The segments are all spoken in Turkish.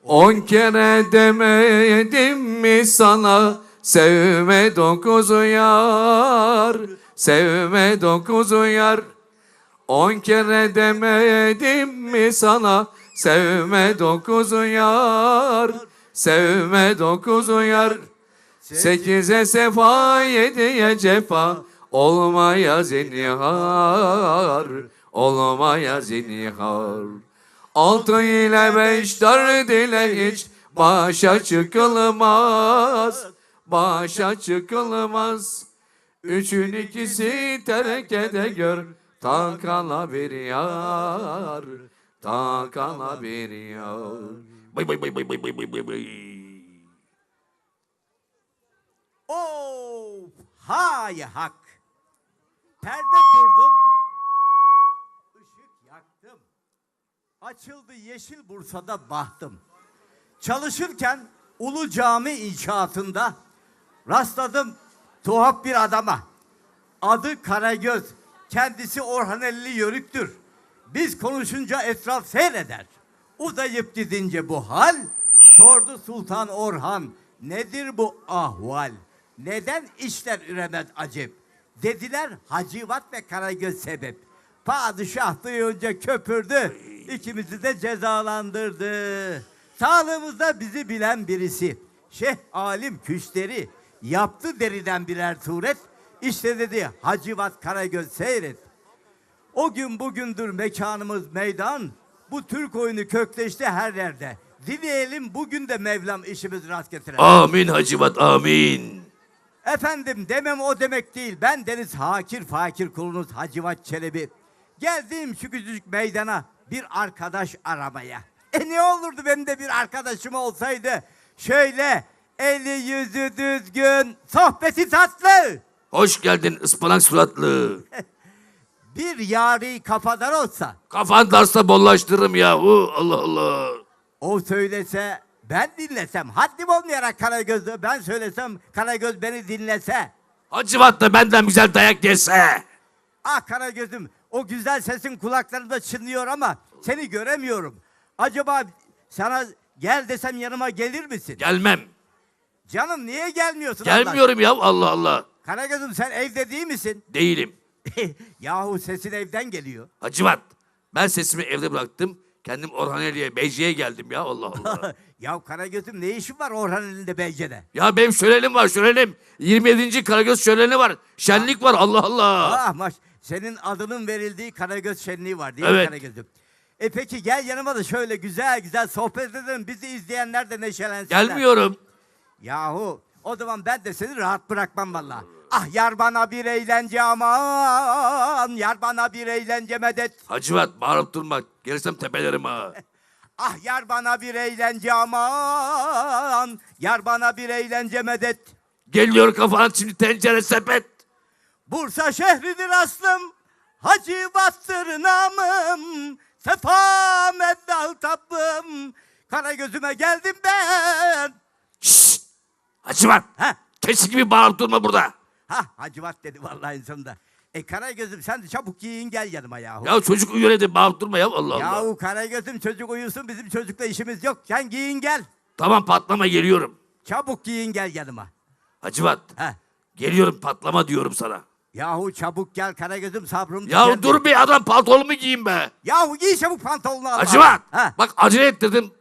10 kere demedim mi sana, sevme 9 uyar, sevme 9 uyar. 10 kere demedim mi sana, sevme 9 uyar, sevme 9 uyar. 8'e sefa, 7'ye cefa, olmaya zinhar, olmaya zinhar. 6 ile 5, 4 ile hiç başa çıkılmaz, başa çıkılmaz. 3'ün ikisi terk ede gör, takala bir yar, takala bir yar. Bay bay bay bay bay bay bay bay. Of, hay hak. Perde kurdum, ışık yaktım. Açıldı yeşil Bursa'da bahtım. Çalışırken Ulu Cami inşaatında rastladım tuhaf bir adama. Adı Karagöz, kendisi Orhaneli yörüktür. Biz konuşunca etraf seyreder. Uzayıp gidince bu hal, sordu Sultan Orhan, nedir bu ahval? Neden işler üremez acep? Dediler Hacivat ve Karagöz sebep. Padişah duyunca köpürdü, ikimizi de cezalandırdı. Sağlığımızda bizi bilen birisi, Şeyh Alim Küşteri, yaptı deriden birer suret. İşte dedi Hacivat Karagöz seyret. O gün bugündür mekanımız meydan. Bu Türk oyunu kökleşti her yerde. Dileyelim bugün de Mevlam işimiz rast getirir. Amin Hacivat, amin. Efendim demem o demek değil. Ben deniz hakir fakir kulunuz Hacivat Çelebi. Geldim şu küçücük meydana bir arkadaş aramaya. Ne olurdu benim de bir arkadaşım olsaydı. Şöyle eli yüzü düzgün, sohbeti tatlı. Hoş geldin ıspanak suratlı. Bir yari kafadar olsa. Kafan darsa bollaştırırım yahu. Allah Allah. O söylese ben dinlesem. Haddim olmayarak Karagöz'ü ben söylesem Karagöz beni dinlese. Hacivat da benden güzel dayak yese. Ah Karagöz'üm o güzel sesin kulaklarımda çınlıyor ama seni göremiyorum. Acaba sana gel desem yanıma gelir misin? Gelmem. Canım niye gelmiyorsun? Allah Gelmiyorum ya, Allah Allah. Karagöz'üm sen evde değil misin? Değilim. Yahu sesin evden geliyor. Hacivat, ben sesimi evde bıraktım. Kendim Orhaneli'ye, Beyce'ye geldim ya, Allah Allah. Ya Karagöz'üm ne işin var Orhan elinde Beyce'de? Ya benim şölenim var, şölenim. 27. Karagöz şöleni var. Şenlik var, Allah Allah. Ah maş, senin adının verildiği Karagöz şenliği var değil mi Evet. Karagöz'üm? Peki gel yanıma da şöyle güzel güzel sohbet edelim. Bizi izleyenler de neşelensinler. Gelmiyorum. Yahu o zaman ben de seni rahat bırakmam vallahi. Ah yar bana bir eğlence aman, yar bana bir eğlence medet. Hacivat, bağırıp durma. Gelirsem tepelerim ha. Ah yar bana bir eğlence aman, yar bana bir eğlence medet. Geliyor kafana şimdi tencere sepet. Bursa şehridir aslım, Hacivat'tır namım. Sefa meddal tabbım, Karagöz'üme geldim ben. Şşşt! Hacivat, Heh. keçi gibi bağırıp durma burada. Hah Hacivat dedi vallahi sonunda. Karagöz'üm sen de çabuk giyin gel yanıma yahu. Ya çocuk uyuyor dedi, bağırıp durma ya, Allah Allah. Yahu Karagöz'üm çocuk uyusun bizim çocukla işimiz yok. Sen giyin gel. Tamam, patlama, geliyorum. Çabuk giyin gel yanıma. Hacivat, Heh. geliyorum, patlama diyorum sana. Yahu çabuk gel Karagöz'üm sabrım Ya tükendi. dur bir adam, pantolonumu giyeyim be. Yahu giy çabuk pantolonu al. Hacivat, Ha. bak acele et dedim.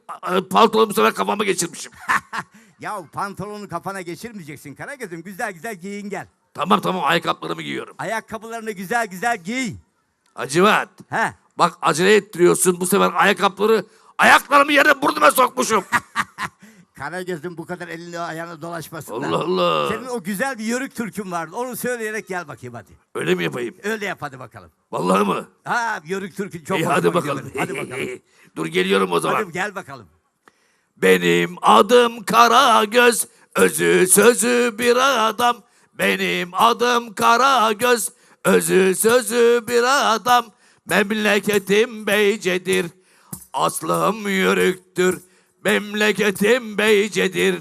Pantolonumu bu sefer kafama geçirmişim. Yahu pantolonu kafana geçirmeyeceksin Karagöz'üm. Güzel güzel giyin gel. Tamam tamam, ayakkabılarımı giyiyorum. Ayakkabılarını güzel güzel giy. Hacivat, He. bak acele ettiriyorsun, bu sefer ayakkabıları ayaklarımı yere burnuma sokmuşum. Karagöz'üm bu kadar elini ayağına dolaşmasın da. Allah Allah. Senin o güzel bir yörük türkün vardı. Onu söyleyerek gel bakayım hadi. Öyle mi yapayım? Öyle yap hadi bakalım. Vallahi mı? Ha yörük türkün çok İyi, hoşuma hadi gidiyor bakalım. benim. Hadi bakalım. Dur geliyorum o zaman. Hadi gel bakalım. Benim adım Karagöz, özü sözü bir adam. Benim adım Karagöz, özü sözü bir adam. Memleketim Beyce'dir, aslım yörüktür. Memleketim Beyce'dir,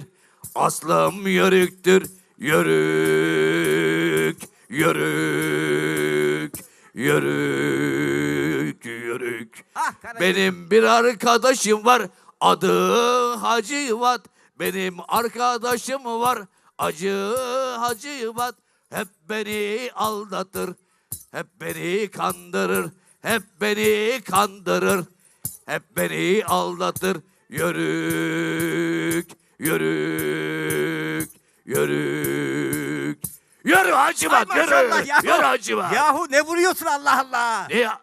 aslım yörüktür. Yörük, yörük, yörük, yörük. Ah Karagöz. Benim bir arkadaşım var, Adı Hacivat, benim arkadaşım var. Acı Hacivat, hep beni aldatır. Hep beni kandırır, hep beni kandırır. Hep beni aldatır. Yörük, yörük, yörük. Yürü Hacivat, Ay yürü. maşallah yahu. Yürü Hacivat. Yahu ne vuruyorsun Allah Allah. Ne ya?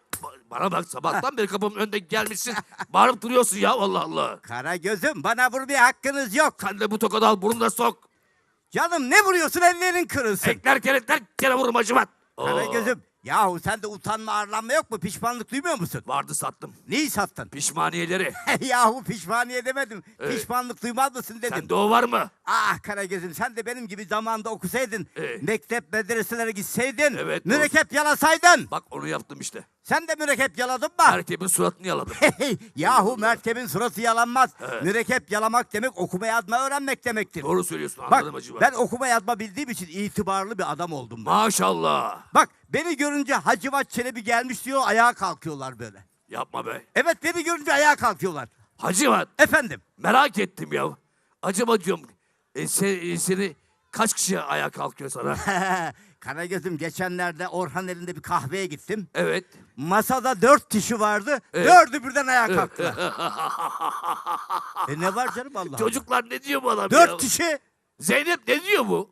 Bana bak, sabahtan beri kapımın önünde gelmişsin. Bağırıp duruyorsun ya, Allah Allah. Kara gözüm, bana vurmaya hakkınız yok. Sen de bu tokadı al, burnuna sok. Canım ne vuruyorsun, ellerin kırılsın. Ekler kere vururum Hacivat. Kara gözüm, yahu sende utanma arlanma yok mu? Pişmanlık duymuyor musun? Vardı, sattım. Neyi sattın? Pişmaniyeleri. Yahu pişmaniye demedim. Evet. Pişmanlık duymaz mısın dedim. Sende o var mı? Ah Karagöz'üm, sen de benim gibi zamanında okusaydın. Evet. Mektep medreselere gitseydin. Evet, Mürekkep yalasaydın. Bak onu yaptım işte. Sen de mürekkep yaladın mı? Erkeğimin suratını yaladım. Yahu merkebin suratı yalanmaz. Evet. Mürekkep yalamak demek okuma yazma öğrenmek demektir. Doğru söylüyorsun, Bak anladım Hacivat. ben okuma yazma bildiğim için itibarlı bir adam oldum ben. Maşallah. Bak beni görünce Hacivat Çelebi gelmiş diyor, ayağa kalkıyorlar böyle. Yapma be. Evet, beni görünce ayağa kalkıyorlar. Hacivat, Efendim. merak ettim ya. Acaba diyorum, seni kaç kişi ayağa kalkıyor sana? Karagöz'üm, geçenlerde Orhan elinde bir kahveye gittim. Evet. Masada 4 kişi vardı. Evet. 4'ü birden ayağa kalktılar. Ne var canım Allah Allah. Çocuklar ne diyor bu adam 4 ya? kişi. Zeynep ne diyor bu?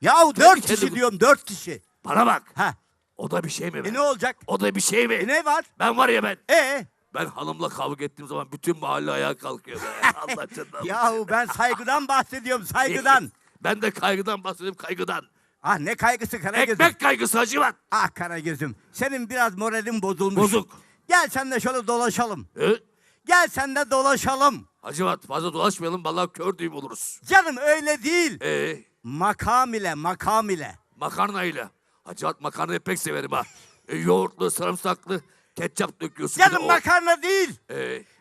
Yahu Kendi 4 kişi kendine- diyorum, 4 kişi. Bana bak. Ha. O da bir şey mi be? Ne olacak? O da bir şey mi? Ne var? Ben var ya ben. E Ben hanımla kavga ettiğim zaman bütün mahalle ayağa kalkıyor be. Allah canına. yahu ben saygıdan bahsediyorum, saygıdan. Ben de kaygıdan bahsediyorum, kaygıdan. Ah ne kaygısı Karagöz'üm. Ekmek kaygısı Hacivat. Ah Karagöz'üm, senin biraz moralin bozulmuş. Bozuk. Gel sen de şöyle dolaşalım. He? Gel sen de dolaşalım. Hacivat, fazla dolaşmayalım, vallahi kör düğüm oluruz. Canım öyle değil. Ee, Makam ile, makam ile. makarnayla. Hacivat, makarnayı pek severim ha. Yoğurtlu, sarımsaklı, ketçap döküyorsun. bir de Canım o. makarna değil.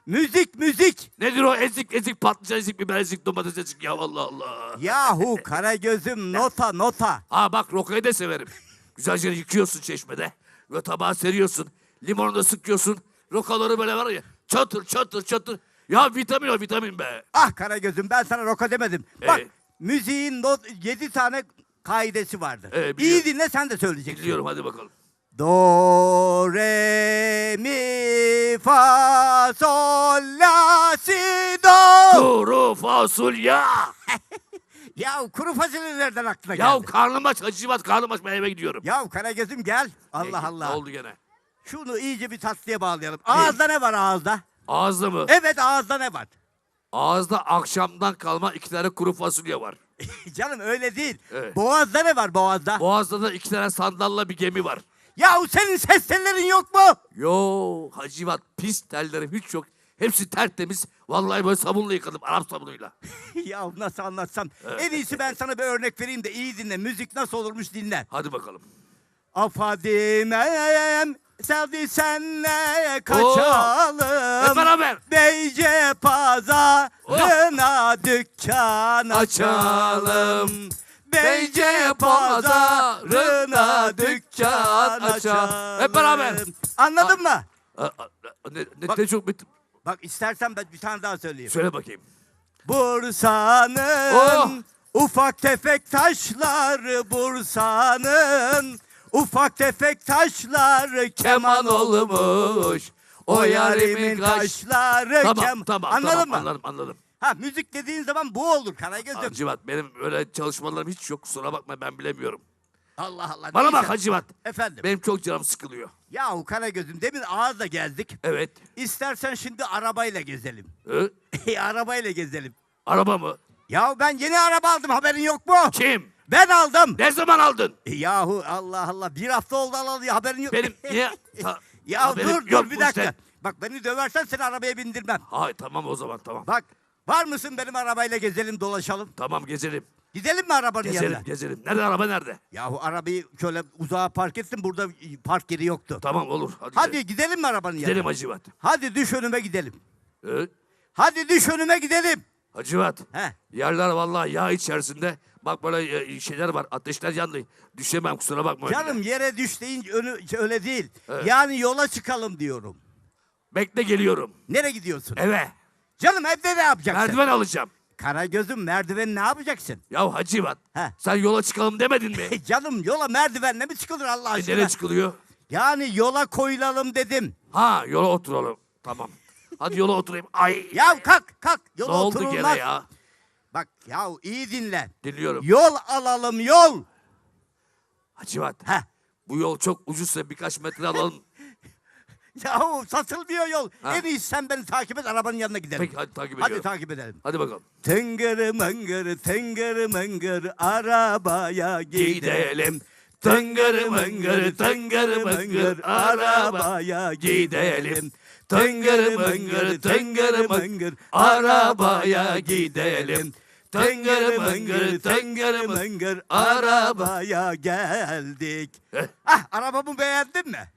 Müzik, müzik. Nedir o? Ezik, patlıcan ezik, biber ezik, domates ezik ya, Allah Allah. Yahu Karagöz'üm, nota, nota. Ha bak, rokayı da severim. Güzelce yıkıyorsun çeşmede. Ve tabağa seriyorsun. Limonunu da sıkıyorsun. Rokaları böyle var ya, çatır çatır çatır. Ya vitamin o, vitamin be. Ah Karagöz'üm, ben sana roka demedim. Bak, Evet. müziğin 7 tane kaidesi vardır. Evet, İyi biliyorum. dinle, sen de söyleyeceksin. Biliyorum, hadi bakalım. Do, re, mi, fa, sol, la, si, do. Kuru fasulye. Ya kuru fasulye nereden aklına Ya geldi? karnım aç Hacivat, karnım aç, ben eve gidiyorum. Ya Karagöz'üm gel. Allah Ne Allah. oldu gene? Şunu iyice bir tatlıya bağlayalım. Ağızda ne var ağızda? Ağızda mı? Evet, ağızda ne var? Ağızda akşamdan kalma 2 tane kuru fasulye var. Canım öyle değil. Evet. Boğazda ne var boğazda? Boğazda da 2 tane sandalla bir gemi var. Yahu senin ses tellerin yok mu? Yo Hacivat, pis tellerim hiç yok. Hepsi tertemiz. Vallahi böyle sabunla yıkadım, Arap sabunuyla. Ya nasıl anlatsam? En iyisi ben sana bir örnek vereyim de iyi dinle. Müzik nasıl olurmuş dinle. Hadi bakalım. Afadimem sevdi senle kaçalım. Hep beraber. Beyce pazarına dükkan açalım. Beyce pazarına dükkan açalım. Hep beraber. Anladın mı? Ne, ne çok bitti. Bak istersen ben bir tane daha söyleyeyim. Söyle bakayım. Bursa'nın Oh! ufak tefek taşları, Bursa'nın ufak tefek taşları keman olmuş. O yarimin kaşları Tamam, Anladın mı? Anladım. Ha, müzik dediğin zaman bu olur Karagöz'üm. Hacivat, benim öyle çalışmalarım hiç yok, kusura bakma, ben bilemiyorum. Allah Allah. Bana neyse. bak Hacivat, Efendim. benim çok canım sıkılıyor. Yahu Karagöz'üm, demin ağızla gezdik. Evet. İstersen şimdi arabayla gezelim. Hı? Arabayla gezelim. Araba mı? Yahu ben yeni araba aldım, haberin yok mu? Kim? Ben aldım. Ne zaman aldın? Yahu Allah Allah, bir hafta oldu alalı, haberin yok. Benim niye? Ya haberim dur yok dur bir bu dakika. işte. Bak beni döversen seni arabaya bindirmem. Hayır, tamam o zaman, tamam. Bak, var mısın benim arabayla gezelim dolaşalım? Tamam, gezelim. Gidelim mi arabanın Gezelim, yanına? gezelim. Nerede araba, nerede? Yahu arabayı şöyle uzağa park ettim, burada park yeri yoktu. Tamam, olur. Hadi gidelim mi arabanın gidelim yanına? Hacivat. Hadi düş önüme gidelim. Hı? Hadi düş önüme gidelim. Hacivat. He. Yerler vallahi yağ içerisinde. Bak böyle şeyler var, ateşler yandı. Düşemem, kusura bakma. Canım yere düş deyince öyle değil. Evet. Yani yola çıkalım diyorum. Bekle, geliyorum. Nereye gidiyorsun? Eve. Canım evde ne yapacaksın? Merdiven alacağım. Karagöz'üm merdiveni ne yapacaksın? Ya Hacivat, He. sen yola çıkalım demedin mi? Canım yola merdivenle mi çıkılır Allah aşkına? Nereye çıkılıyor? Yani yola koyulalım dedim. Ha, yola oturalım. Tamam. Hadi yola oturayım. Ay. Ya kalk. Ne Yola oldu oturulmaz. gene ya? Bak ya iyi dinle. Dinliyorum. Yol alalım yol. Hacivat, Heh. bu yol çok ucuzsa birkaç metre alalım. Yahu satılmıyor yol. Ha. En iyisi sen beni takip et arabanın yanına gidelim. Peki hadi takip Hadi ediyorum. takip edelim. Hadi bakalım. Tıngır mıngır arabaya gidelim. Tıngır mıngır tıngır mıngır arabaya gidelim. Tıngır mıngır arabaya gidelim. Tıngır mıngır arabaya geldik. Heh. Arabamı beğendin mi?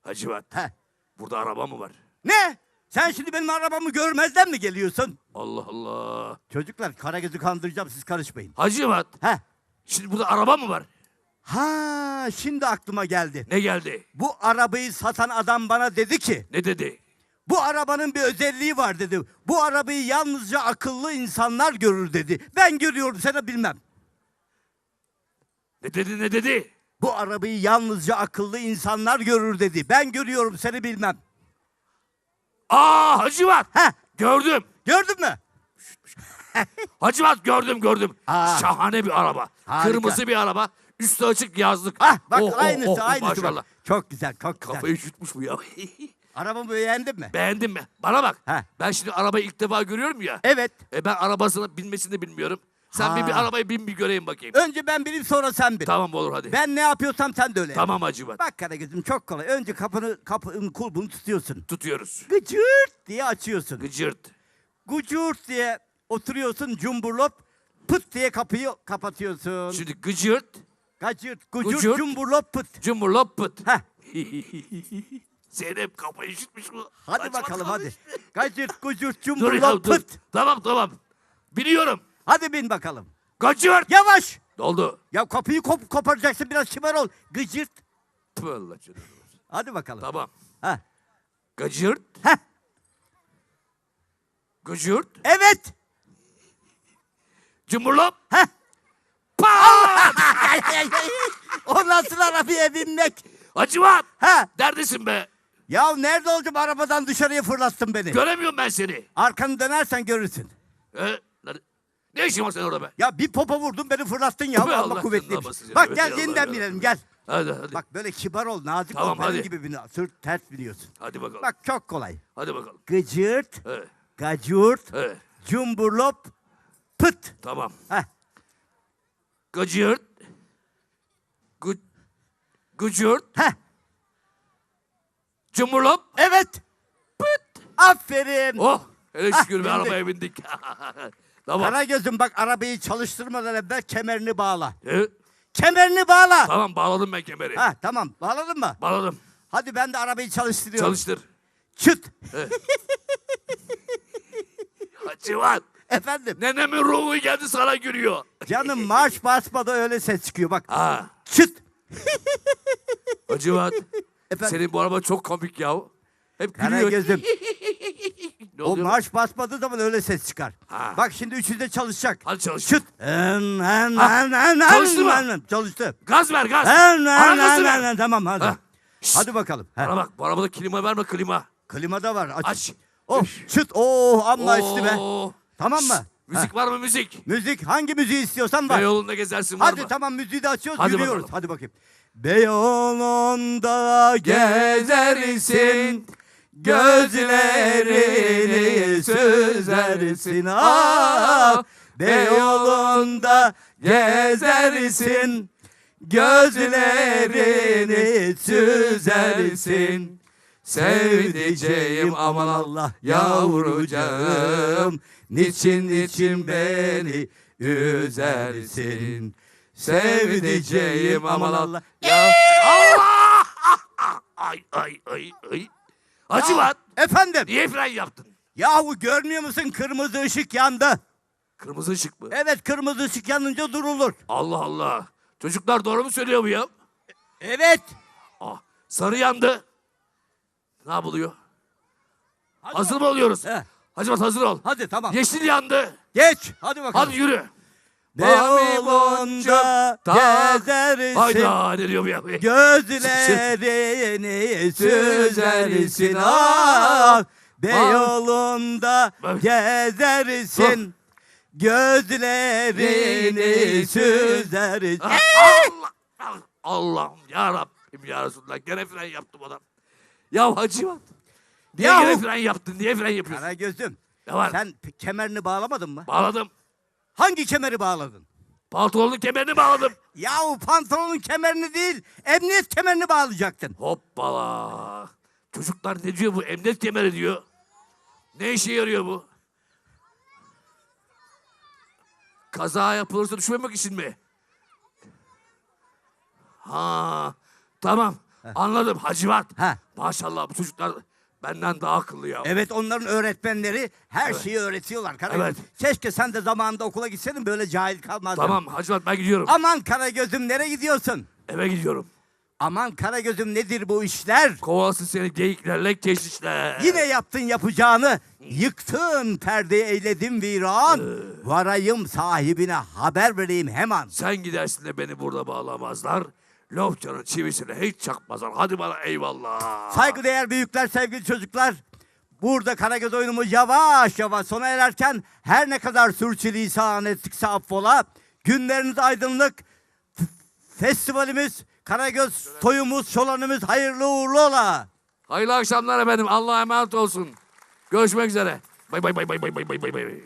Hacivat, Heh. burada araba mı var? Ne? Sen şimdi benim arabamı görmezden mi geliyorsun? Allah Allah. Çocuklar Karagöz'ü kandıracağım siz karışmayın. Hacivat, Heh. şimdi burada araba mı var? Ha şimdi aklıma geldi. Ne geldi? Bu arabayı satan adam bana dedi ki Ne dedi? bu arabanın bir özelliği var dedi. Bu arabayı yalnızca akıllı insanlar görür dedi. Ben görüyorum sana bilmem. Ne dedi? Bu arabayı yalnızca akıllı insanlar görür dedi. Ben görüyorum seni bilmem. Aa Hacivat, Heh, gördüm. gördün mü? Hacivat gördüm. Aa. Şahane bir araba. Harika. Kırmızı bir araba. Üstü açık yazlık. Ah bak Oh, oh, aynısı oh, aynısı. Maşallah. Bak. Çok güzel çok güzel. Kafayı üşütmüş bu ya. Arabamı beğendin mi? Beğendin mi? Bana bak. Heh. Ben şimdi arabayı ilk defa görüyorum ya. Evet. Ben arabasını binmesini de bilmiyorum. Sen Ha. bir arabayı bin bir göreyim bakayım. Önce ben bileyim sonra sen bil. Tamam olur hadi. Ben ne yapıyorsam sen de öyle yap. Tamam Hacivat. Bak Karagöz'üm çok kolay. Önce kapının kulbunu tutuyorsun. Tutuyoruz. Gıcırt diye açıyorsun. Gıcırt. Gucurt diye oturuyorsun cumburlop. Pıt diye kapıyı kapatıyorsun. Şimdi gıcırt. Gacırt, gucurt, Gucurt. cumburlop pıt. Cumburlop pıt. Heh. Zeynep kafayı üşütmüş bu. Hadi Hacivat bakalım kafayı hadi. üşütmüş. Gacırt, gucurt, Dur ya cumburlop dur. pıt. Tamam. Biliyorum. Hadi bin bakalım. Gıcırt. Yavaş. Oldu. Ya kapıyı koparacaksın biraz kibar ol. Gıcırt. Tüh Allah canım. Hadi bakalım. Tamam. Ha. Gıcırt. Heh. Gıcırt. Evet. Cumburlop. Heh. Pat! O nasıl arabaya binmek? Hacivat. Ha. Neredesin be? Ya nerede olacağım arabadan dışarıya fırlattın beni. Göremiyorum ben seni. Arkanı dönersen görürsün. Ne işin var senin orada be? Ya bir popa vurdun beni fırlattın ya. Tüh, Allah Allah kuvvetliymiş. canına basacağım. Bak Evet, gel Allah yeniden Allah. binelim gel. Hadi. Bak böyle kibar ol, nazik Tamam, ol. Benim hadi. gibi bin. Sırt ters biniyorsun. Hadi bakalım. Bak çok kolay. Hadi bakalım. Gıcırt, Evet. gacurt, Evet. cumburlop, pıt. Tamam. Heh. Gıcırt. Gıcırt. Heh. Cumburlop. Evet. Pıt. Aferin. Oh. Hele Ah, şükür bir bindik. arabaya bindik. Tamam. Karagöz'üm bak arabayı çalıştırmadan evvel kemerini bağla. Evet. Kemerini bağla. Tamam bağladım ben kemeri. Ha tamam bağladın mı? Bağladım. Hadi ben de arabayı çalıştırıyorum. Çalıştır. Çıt. Hacivat. Efendim. Nenemin ruhu geldi sana gülüyor. Canım marş basmadan öyle ses çıkıyor bak. Ha. Çıt. Hacivat. Efendim. Senin bu araba çok komik ya. Hep gülüyor. Karagöz'üm. Ne O oluyor? marş basmadığı zaman öyle ses çıkar. Ha. Bak şimdi üçü de çalışacak. Hadi çalış. Çıt. Çalıştı mı? Çalıştı. Gaz ver gaz. Arabası ver. Tamam hadi. Ha. Şşt. Hadi bakalım. Bana bak bu arabada klima verme klima. Klima da var. Aç. Oh çıt. Oh amma açtı be. Oo. Tamam mı? Şşt, müzik var mı müzik? Müzik hangi müziği istiyorsan var. Beyoğlu'nda gezersin var Hadi mı? tamam müziği de açıyoruz Hadi yürüyoruz. bakalım. Hadi bakayım. Beyoğlu'nda gezersin, gözlerini süzersin. Ah, Beyoğlu'nda gezersin, gözlerini süzersin. Sevdiceğim aman Allah yavrucağım, niçin beni üzersin. Sevdiceğim aman Allah. Ya Allah! Ay. Hacivat. Efendim. Niye fren yaptın? Yahu görmüyor musun kırmızı ışık yandı. Kırmızı ışık mı? Evet kırmızı ışık yanınca durulur. Allah Allah. Çocuklar doğru mu söylüyor bu ya? Evet. Ah, sarı yandı. Ne yapılıyor? Hazır mı oluyoruz? He. Hacivat hazır ol. Hadi tamam. Yeşil yandı. Geç. Hadi bakalım. Hadi yürü. Beyoğlu'nda gezersin. Hayda ne diyor bu ya? Gözlerini süzersin ah. Beyoğlu'nda Bak. gezersin. Gözlerini süzersin. Allah! Allah'ım ya Rabbim ya Resulallah. Gene fren yaptım adam. Ya Hacivat. Niye Yahu! gene fren yaptın? Niye fren yapıyorsun? Karagöz'üm Ne var? sen kemerini bağlamadın mı? Bağladım. Hangi kemeri bağladın? Pantolonun kemerini bağladım. Yahu pantolonun kemerini değil, emniyet kemerini bağlayacaktın. Hoppala. Çocuklar ne diyor bu? Emniyet kemeri diyor. Ne işe yarıyor bu? Kaza yapılırsa düşmemek için mi? Ha, tamam. Anladım Hacivat. Ha. Maşallah bu çocuklar benden daha akıllı ya. Evet, onların öğretmenleri her şeyi öğretiyorlar Karagöz. Evet. Keşke sen de zamanında okula gitseydin, böyle cahil kalmazdın. Tamam Hacivat ben gidiyorum. Aman Karagöz'üm, nereye gidiyorsun? Eve gidiyorum. Aman Karagöz'üm, nedir bu işler? Kovalasın seni geyiklerle keşişler. Yine yaptın yapacağını, yıktın perdeyi, eyledin viran. Varayım sahibine, haber vereyim hemen. Sen gidersin de beni burada bağlamazlar. Lofçanın çivisini hiç çakmazlar. Hadi bana eyvallah. Saygıdeğer büyükler, sevgili çocuklar. Burada Karagöz oyunumuz yavaş yavaş sona ererken, her ne kadar sürçülisan ettikse affola. Günleriniz aydınlık. Festivalimiz, Karagöz toyumuz, şolanımız hayırlı uğurlu ola. Hayırlı akşamlar efendim. Allah'a emanet olsun. Görüşmek üzere. Bay bay bay bay bay bay bay bay.